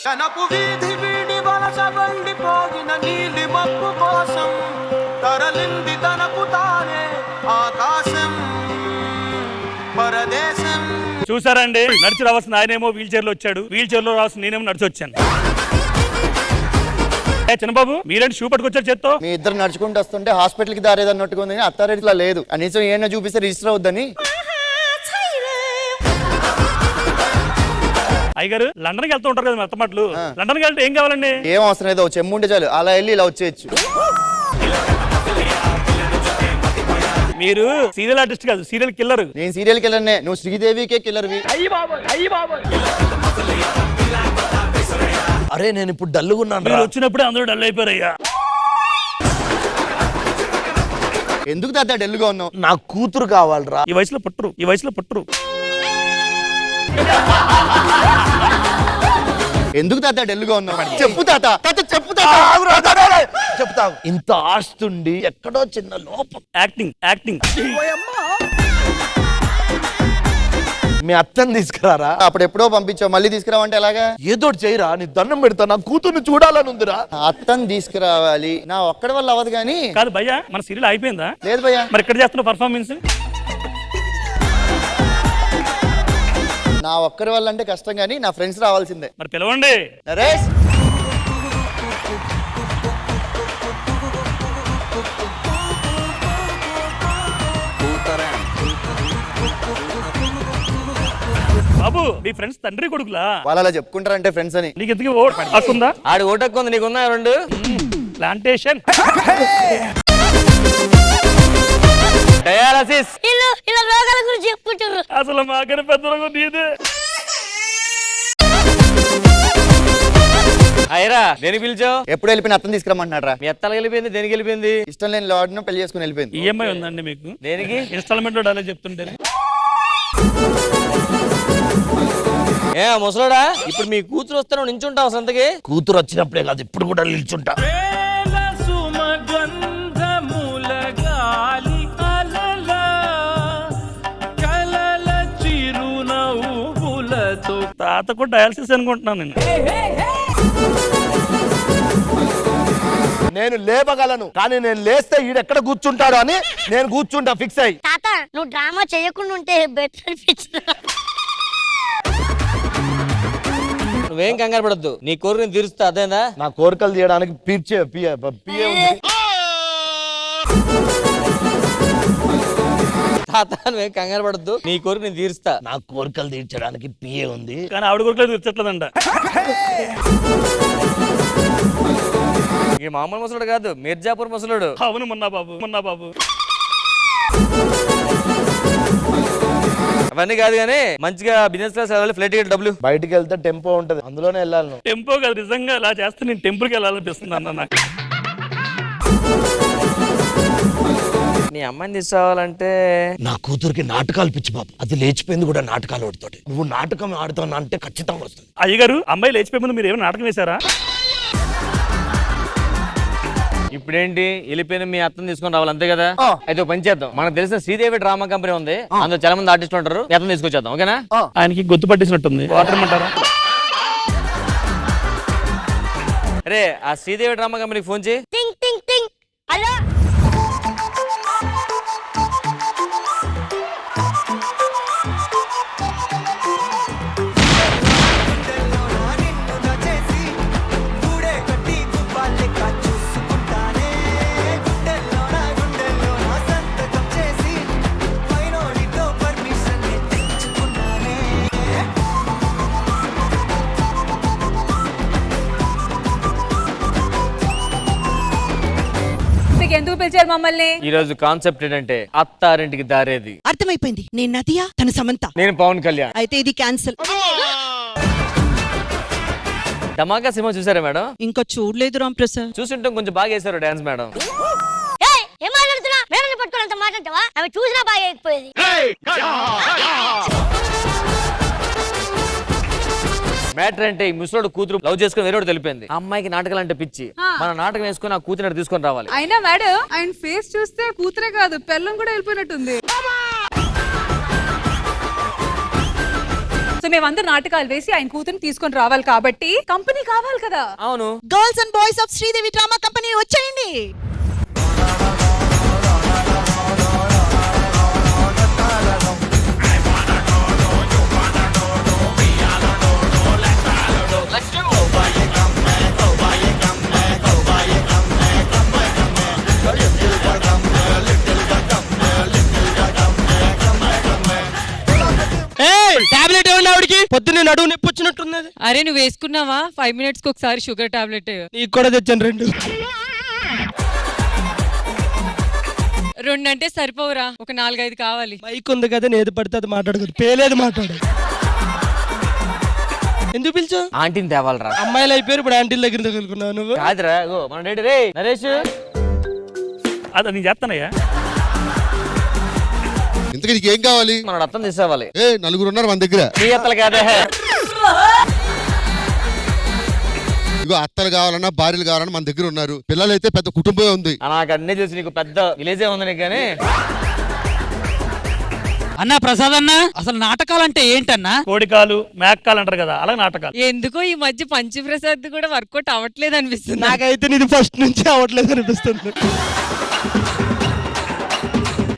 కనపు వీధి వీడి వలస వెళ్ళిపోగిన నీలి మబ్బు కోసం తరలింది తనకు తానే ఆకాశం పరదేశం. చూసారండి, నడిచి రావాల్సిన ఆయనేమో వీల్ చైర్ లో వచ్చాడు, వీల్ చైర్ లో రావాల్సిన నేనేమో నడిచి వచ్చాను. చిన్నబాబు మీరేంటి షూ పట్టుకొచ్చారు చేత్తో? మీ ఇద్దరు నడుచుకుంటూ వస్తుంటే హాస్పిటల్ కి దారేదన్నట్టుగా ఉంది, అత్తారేట్లా లేదు. కనీసం ఏమైనా చూపిస్తే రిజిస్టర్ అవుద్దని. అయ్యగారు లండన్ కి వెళ్తూ ఉంటారు కదా అత్తమాటలు, లండన్ కి వెళ్తే ఏం కావాలండి? ఏం అవసరం లేదు, చెమ్ము ఉంటే చాలు, అలా వెళ్ళి ఇలా వచ్చేయచ్చు. మీరు సీరియల్ ఆర్టిస్ట్ కాదు, సీరియల్ కిల్లర్. నేను సీరియల్ కిల్లర్నే, నువ్వు శ్రీదేవికే కిల్లర్వి. అరే నేను ఇప్పుడు డల్లుగున్నాను. మీరు వచ్చినప్పుడే అందరూ డల్ అయిపోయారయ్యా. ఎందుకు తాత డల్లుగా ఉన్నావు? నా కూతురు కావాలరా. ఈ వయసులో పుట్టరు, ఈ వయసులో పుట్టరు. ఎందుకు తాత డల్లుగా ఉన్నావు? చెప్పు తాత, తాత చెప్పు తాత. చెప్తావు. ఇంత ఆస్తుండి ఎక్కడో చిన్న లోపం. Acting acting. మీ అత్తని తీసుకురారా. అప్పుడు ఎప్పుడో పంపించావు, మళ్ళీ తీసుకురావంటే ఎలాగా? ఏదో చేయరా, నీ దండం పెడతా, నా కూతుర్ని చూడాలని ఉందిరా. అత్తని తీసుకురావాలి, నా ఒక్కడి వల్ల అవ్వదు కానీ. కాదు భయ్యా, మన సీరియల్ అయిపోయిందా? లేదు భయ్యా. మరి ఇక్కడ చేస్తున్న పర్ఫార్మెన్స్ నా ఒక్కరి వల్ల అంటే కష్టం కానీ నా ఫ్రెండ్స్ రావాల్సిందే. మరి పిలవండి. నరేష్ బాబు, మీ ఫ్రెండ్స్ తండ్రి కొడుకులా? వాళ్ళు అలా చెప్పుకుంటారంటే ఫ్రెండ్స్ అని. నీకు ఎందుకు హక్కుందా? ఆడి ఓటక్కుంది, నీకున్నా రెండు ప్లాంటేషన్ డయాలసిస్. ఇలా రోగాల గురించి చెప్పుకుంటారు. అసలు మాకని పెద్ద రోగం నీదే. అయ్యరా దేనికి పిలిచావు? ఎప్పుడు వెళ్ళిపోయిన అత్తని తీసుకురమ్మంటున్నాడు రా. మీ అత్తలు వెళ్ళిపోయింది, దేనికి వెళ్ళిపోయింది? ఇష్టం లేని లాడ్ను పెళ్లి చేసుకుని వెళ్ళిపోయింది. ఈఎంఐ ఉందండి మీకు? దేనికి? ఇన్స్టాల్మెంట్ లో డాలే చెప్తుంటే. ఏ ముసలోడా, ఇప్పుడు మీ కూతురు వస్తే నువ్వు నించుంటావు సంతకి? కూతురు వచ్చినప్పుడే కాదు, ఇప్పుడు కూడా నిల్చుంటా. తాత కూడా డయాలసిస్ అనుకుంటున్నాను నేను. నేను లేపగలను, కానీ నేను లేస్తే ఈడెక్కడ కూర్చుంటాడు అని నేను కూర్చుంటా ఫిక్స్ అయ్యి. తాత నువ్వు డ్రామా చేయకుండా ఉంటే బెటర్ అనిపించింది. నువ్వేం కంగారు పడద్దు, నీ కోరికను తీరుస్తా. అదేనా? నా కోరికలు తీయడానికి పిఏ ఉంది. తాత నువ్వేం కంగారు పడద్దు, నీ కోరిక నేను తీరుస్తా. నా కోరికలు తీర్చడానికి పిఏ ఉంది, కానీ ఆవిడ కోరికలు తీర్చట్లేదంట. ఈ మామూలు ముసలుడు కాదు, మిర్జాపూర్ ముసలుడు. అవును మొన్నా బాబు. అవన్నీ కాదు కానీ మంచిగా బిజినెస్ క్లాస్ వెళ్ళాలి, ఫ్లైట్ టికెట్ డబ్బులు. బయటికి వెళ్తే టెంపో ఉంటది, అందులోనే వెళ్ళాలి. నువ్వు టెంపో కాదు, నిజంగా ఇలా చేస్తే నేను టెంపుల్కి వెళ్ళాలనిపిస్తుంది అన్న నాకు. నీ అమ్మాయిని తీసుకోవాలంటే నా కూతురికి నాటకాలు పిచ్చి బాబు, అది లేచిపోయింది కూడా నాటకాలు ఆడుతాడు. నువ్వు నాటకం ఆడుతావు అంటే ఖచ్చితంగా వస్తుంది. అయ్యగారు అమ్మాయి లేచిపోయే ముందు మీరు ఏమైనా నాటకం వేశారా? ఇప్పుడేంటి వెళ్ళిపోయిన మీ అత్తని తీసుకొని రావాలి అంతే కదా? అయితే పని చేద్దాం, మనకు తెలిసిన శ్రీదేవి డ్రామా కంపెనీ ఉంది, అందులో చాలా మంది ఆర్టిస్టులు ఉంటారు, మీ అత్తని తీసుకొచ్చేద్దాం. ఓకేనా? ఆయనకి గుర్తు పట్టేసినట్టుంది, వాటర్ ఇమ్మంటారా? అరే ఆ శ్రీదేవి డ్రామా కంపెనీకి ఫోన్ చేయి. టింగ్ టింగ్ టింగ్. హలో ఎందుకు పిలిచారు మమ్మల్ని? ఈ రోజు కాన్సెప్ట్ ఏంటంటే అత్తారింటికి దారేది. అర్థమైపోయింది. నేను నదియా, తన సమంత. నేను పవన్ కళ్యాణ్. అయితే ఇది క్యాన్సిల్. ధమాకా సినిమా చూసారా మేడం? ఇంకా చూడలేదు రామ్ ప్రసాద్. చూస్తుంటాం, కొంచెం బాగా వేశారు డాన్స్ మేడం. ఏం మాట్లాడుతున్నా? మేడం పట్టుకోవాలి అంత మాట్లాడతావా? అవి చూసినా బాగా అయిపోయేది. మ్యాటర్ అంటే ఈ ముసలోడు కూతురు లవ్ చేసుకుని వేరే తెలిపింది. అమ్మాయికి నాటకాలు అంటే పిచ్చి. మన నాటకం వేసుకుని ఆ కూతురు తీసుకొని రావాలి. అయినా మేడం ఆయన ఫేస్ చూస్తే కూతురే కాదు పెళ్ళం కూడా వెళ్ళిపోయినట్టుంది. సో మేమందరం నాటకాలు వేసి ఆయన కూతురు తీసుకొని రావాలి కాబట్టి కంపెనీ కావాలి కదా. అవును. Girls and boys of Sridevi drama company వచ్చేయండి. టాబ్లెట్ ఏమన్నా ఆవిడికి పొద్దున్నే నడువు నొప్పి వచ్చినట్టున్నది. అరే నువ్వు వేసుకున్నావా 5 minutes కి ఒకసారి షుగర్ టాబ్లెట్? నీకు కూడా తెచ్చాను 2. 2 అంటే సరిపోవురా, ఒక 4-5 కావాలి. బైక్ ఉంది కదా, ఏది పడితే అది మాట్లాడకూడదు, పేలేదు మాట్లాడు. ఎందుకు పిలిచా? ఆంటీని తేవాలరా. అమ్మాయిలు అయిపోయారు, ఇప్పుడు ఆంటీల దగ్గర తగులుకున్నావు నువ్వు. కాదురా, మన రెడీ రే నరేష్. అది నేను చేస్తానయ్యా. ఇంతకీ నీకు ఏం కావాలి? మన అర్థం తీసేవాలి. నలుగురు ఉన్నారు మన దగ్గర. నీ అత్తలు కాదే. ఇగో అత్తలు కావాలన్నా భార్యలు కావాలన్నా మన దగ్గర ఉన్నారు. పిల్లలు అయితే పెద్ద కుటుంబమే ఉంది. నాకు అన్నీ తెలిసి నీకు పెద్ద విలేజే ఉంది నీకు. కానీ అన్నా ప్రసాద్ అన్న, అసలు నాటకాలంటే ఏంటన్నా? కోడికాలు మేకకాలు అంటారు కదా, అలా నాటకాలు. ఎందుకో ఈ మధ్య పంచప్రసాద్ కూడా వర్కౌట్ అవ్వట్లేదు అనిపిస్తుంది. నాకైతే నీది ఫస్ట్ నుంచి అవ్వట్లేదు అనిపిస్తుంది.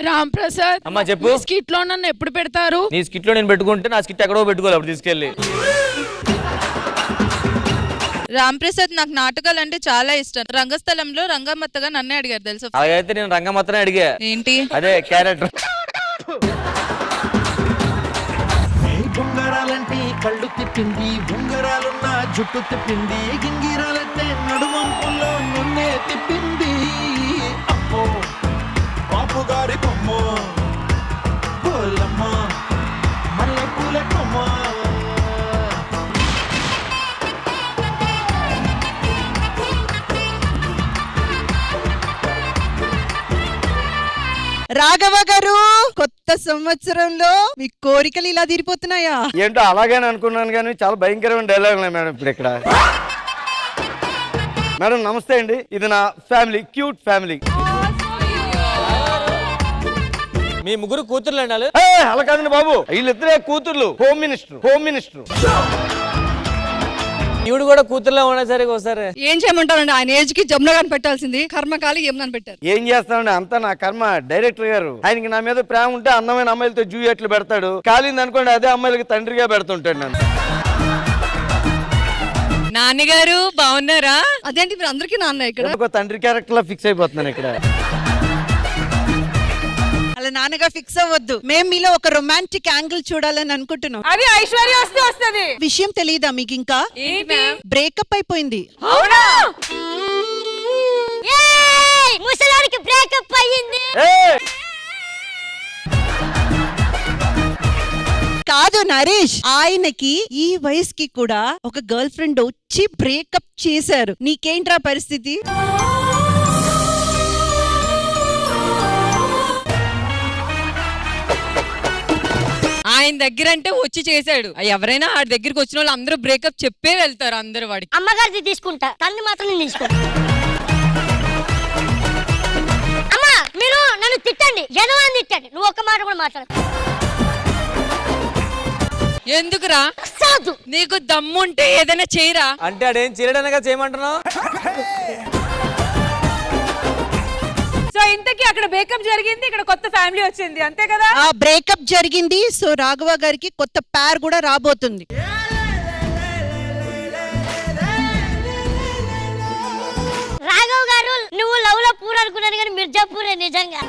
రామ్ ప్రసాద్ అమ్మా చెప్పు. స్కిట్ లో నన్ను ఎప్పుడు పెడతారు? నీ స్కిట్ లో నేను పెట్టుకుంటే నా స్కిట్ ఎక్కడో పెట్టుకోవాలి అప్పుడు తీసుకెళ్ళి. రామ్ ప్రసాద్, నాకు నాటకాలు అంటే చాలా ఇష్టం. రంగస్థలంలో రంగమ్మత్తగా నన్నే అడిగారు తెలుసా? అలాగైతే నేను రంగమ్మత్తనే అడిగా. ఏంటి? అదే క్యారెక్టర్. బొంగరాలంటే కళ్ళు తిప్పింది, బొంగరాలున్న జుట్టు తిప్పింది, గింగిరాలంటే నడుమంపుల్లో నన్నే తిప్పింది. అమ్మో బాపు గారి బొమ్మ, పూలమ్మ మల్లె పూల కొమ్మ. రాఘవ గారు, కొత్త సంవత్సరంలో మీ కోరికలు ఇలా తీరిపోతున్నాయా? ఏంటో అలాగే అనుకున్నాను, కానీ చాలా భయంకరమైన డైలాగ్ ఉన్నాయి మేడం ఇప్పుడు ఇక్కడ. మేడం నమస్తే అండి, ఇది నా ఫ్యామిలీ, క్యూట్ ఫ్యామిలీ. మీ ముగ్గురు కూతుర్లు అండి. అలా కాదండి బాబు, వీళ్ళిద్దరే కూతుర్లు. హోమ్ మినిస్టర్ ఈవిడ కూడా కూతుర్లో ఉన్నా సరే ఒకసారి. ఏం చేయమంటారండి, ఆయన ఏజ్ కి జమున గాని పెట్టాల్సింది, కర్మకాలి యమునని పెట్టారు. ఏం చేస్తానండి, అంతా నా కర్మ. డైరెక్టర్ గారు ఆయనకి నా మీద ప్రేమ ఉంటే అందమైన అమ్మాయిలతో జూయట్లు పెడతాడు, కాలింది అనుకోండి అదే అమ్మాయిలకి తండ్రిగా పెడుతుంటాడు నన్ను. నాన్నగారు బాగున్నారా? అదేంటి మీరు అందరికీ నాన్న ఇక్కడ? ఎందుకో తండ్రి క్యారెక్టర్ లో ఫిక్స్ అయిపోతున్నాను ఇక్కడ. అలా నాన్నగా ఫిక్స్ అవ్వద్దు. మేము మీలో ఒక రొమాంటిక్ యాంగిల్ చూడాలని అనుకుంటున్నాం. అది ఐశ్వర్య వస్తే వస్తది. విషయం తెలియదా మీకు? ఇంకా బ్రేకప్ అయిపోయింది. అవునా? ముసలానికి బ్రేకప్ అయ్యింది. కాదు నరేష్, ఆయనకి ఈ వయసుకి కూడా ఒక గర్ల్ ఫ్రెండ్ వచ్చి బ్రేకప్ చేశారు. నీకేంట్రా పరిస్థితి? ఆయన దగ్గర అంటే వచ్చి చేశాడు. ఎవరైనా ఆ దగ్గరికి వచ్చిన వాళ్ళు అందరూ బ్రేకప్ చెప్పే వెళ్తారు అందరు. వాడికి అమ్మగారిది తీసుకుంటా, తన్ని మాత్రం నేను తీసుకుంటా. అమ్మా మీరు నన్ను తిట్టండి, జనం తిట్టండి, నువ్వు ఒక్క మాట కూడా మాట్లాడు. ఎందుకురా? నీకు దమ్ముంటే ఏదైనా చేయరా. అంటే అదేం చేయడానిగా చేయమంటున్నావు? సో ఇంతకీ అక్కడ బ్రేకప్ జరిగింది, ఇక్కడ కొత్త ఫ్యామిలీ వచ్చింది, అంతే కదా? ఆ బ్రేకప్ జరిగింది. సో రాఘవ గారికి కొత్త పేర్ కూడా రాబోతుంది. రాఘవ్ గారు, నువ్వు లవ్ లో పూర్ అనుకున్నాను కానీ మిర్జాపూరే నిజంగా.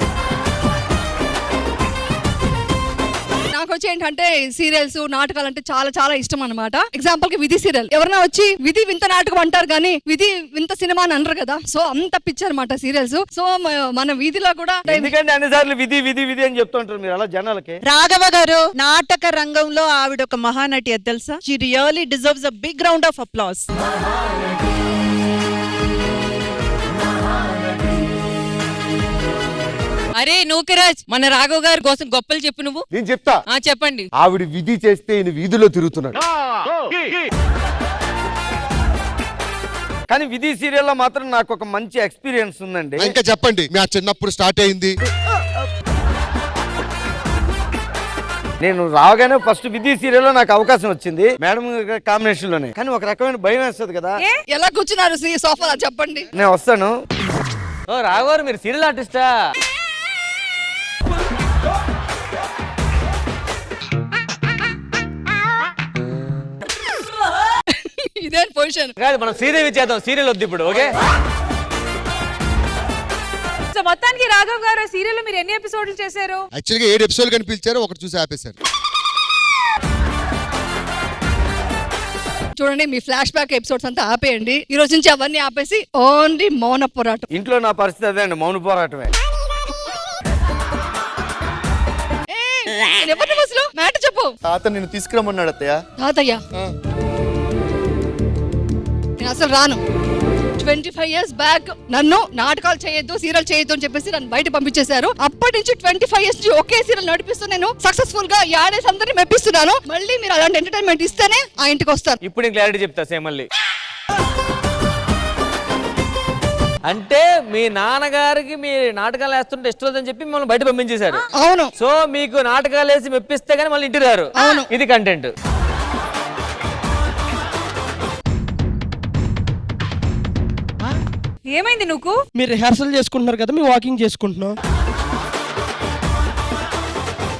నాకు వచ్చి ఏంటంటే సీరియల్స్ నాటకాలు అంటే చాలా చాలా ఇష్టం అన్నమాట. ఎగ్జాంపుల్ కి విధి సీరియల్, ఎవరైనా వచ్చి విధి వింత నాటకం అంటారు కానీ విధి వింత సినిమా అని అనరు కదా. సో అంత పిచ్చి అనమాట సీరియల్స్. సో మన వీధిలో కూడా ఎందుకంటే అన్నిసార్లు విధి విధి విధి అని చెప్తుంటారు మీరు అలా జనాలకి. రాఘవ గారు, నాటక రంగంలో ఆవిడ ఒక మహానటి, అది తెలుసా? She really deserves a big round of applause. అరే నూకరాజ్, మన రాఘవ్ గారి కోసం గొప్పలు చెప్పు నువ్వు. నేను చెప్తా. చెప్పండి. ఆవిడ విధి చేస్తే ఈయన వీధిలో తిరుగుతున్నాడు. కానీ విధి సీరియల్లో మాత్రం నాకు ఒక మంచి ఎక్స్పీరియన్స్ ఉందండి. ఇంకా చెప్పండి, మీ చిన్నప్పుడు స్టార్ట్ అయింది. నేను రాగానే ఫస్ట్ విధి సీరియల్ లో నాకు అవకాశం వచ్చింది మేడం కాంబినేషన్ లోనే, కానీ ఒక రకమైన భయం వేస్తుంది కదా. ఎలా కూర్చున్నారు సోఫాలో చెప్పండి. నేను వస్తాను. ఓ రాఘవారు మీరు సీరియల్ ఆర్టిస్టా? ఇదే పొజిషన్ కాదు, మనం శ్రీదేవి చేద్దాం, సీరియల్ వద్దు ఇప్పుడు. ఓకే, సో మొత్తానికి రాఘవ్ గారు సీరియల్ లో మీరు ఎన్ని ఎపిసోడ్లు చేశారు? యాక్చువల్గా 7 ఎపిసోడ్లు కనిపించారు, ఒకటి చూసి ఆపేశారు. చూడండి, మీ ఫ్లాష్ బ్యాక్ ఎపిసోడ్స్ అంతా ఆపేయండి. ఈ రోజు నుంచి అవన్నీ ఆపేసి ఓన్లీ మౌన పోరాటం. ఇంట్లో నా పరిస్థితి అదే అండి, మౌన పోరాటమే. ఎవరిని బస్సులో మాట చెప్పు. తాత నిన్ను తీసుకురమ్మన్నాడు అత్తయ్య. తాతయ్య నేను అసలు రాను. 25 years బ్యాక్ నన్ను నాటకాలు చేయొద్దు, సీరియల్ చేయొద్దు అని చెప్పేసి నన్ను బయట పంపించేశారు. అప్పటి నుంచి 25 years నుంచి ఒకే సీరియల్ నడిపిస్తూ నేను సక్సెస్ఫుల్ గా ఈ ఆడేసి అందరినీ మెప్పిస్తున్నాను. మళ్ళీ మీరు అలాంటి ఎంటర్టైన్మెంట్ ఇస్తేనే ఆ ఇంటికి వస్తాను. ఇప్పుడు నేను క్లారిటీ చెప్తా సేమ్ మళ్ళీ. అంటే మీ నాన్నగారికి మీ నాటకాలు వేస్తుంటే ఇష్టం లేదని చెప్పి మిమ్మల్ని బయట పంపించేశారు. అవును. సో మీకు నాటకాలు వేసి మెప్పిస్తే గానీ మళ్ళీ ఇంటికి రారు. అవును. ఇది కంటెంట్. ఏమైంది నువ్వు? మీరు రిహార్సల్ చేసుకుంటున్నారు కదా, మేము వాకింగ్ చేసుకుంటున్నాం.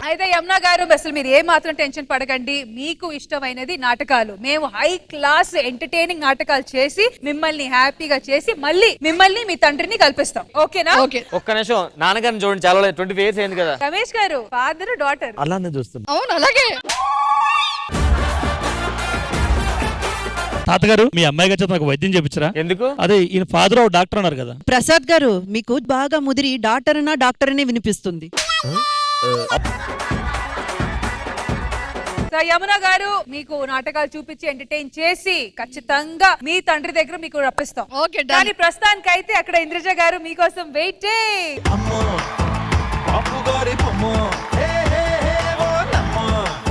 అయితే యమునా గారు అసలు మీరు ఏ మాత్రం టెన్షన్ పడకండి. మీకు ఇష్టమైనది నాటకాలు. మేము హై క్లాస్ ఎంటర్టైనింగ్ నాటకాలు చేసి మిమ్మల్ని హ్యాపీగా చేసి మళ్ళీ మిమ్మల్ని మీ తండ్రిని కల్పిస్తాం. ఓకేనా? ఓకే. ఒక్క నిమిషం, నాన్నగారిని చూడండి, చాలా 25 years అయింది కదా. రమేష్ గారు ఫాదర్ డాటర్. అలానే చూస్తున్నా. అవును, అలాగే. తాతగారు మీ అమ్మాయి గారు నాకు వైద్యం చేపించరా? ఎందుకు? అదే ఈయన ఫాదర్ డాక్టర్ అన్నారు కదా. ప్రసాద్ గారు మీకు బాగా ముదిరి డాక్టర్ అనే వినిపిస్తుంది. సో యమున గారు మీకు నాటకాలు చూపించి ఎంటర్టైన్ చేసి ఖచ్చితంగా మీ తండ్రి దగ్గర మీకు రప్పిస్తాం. Okay, done. కానీ ప్రస్తుతానికి అయితే అక్కడ ఇంద్రజ గారు మీకోసం వెయిటింగ్. అమ్మో బాపు గారి బొమ్మ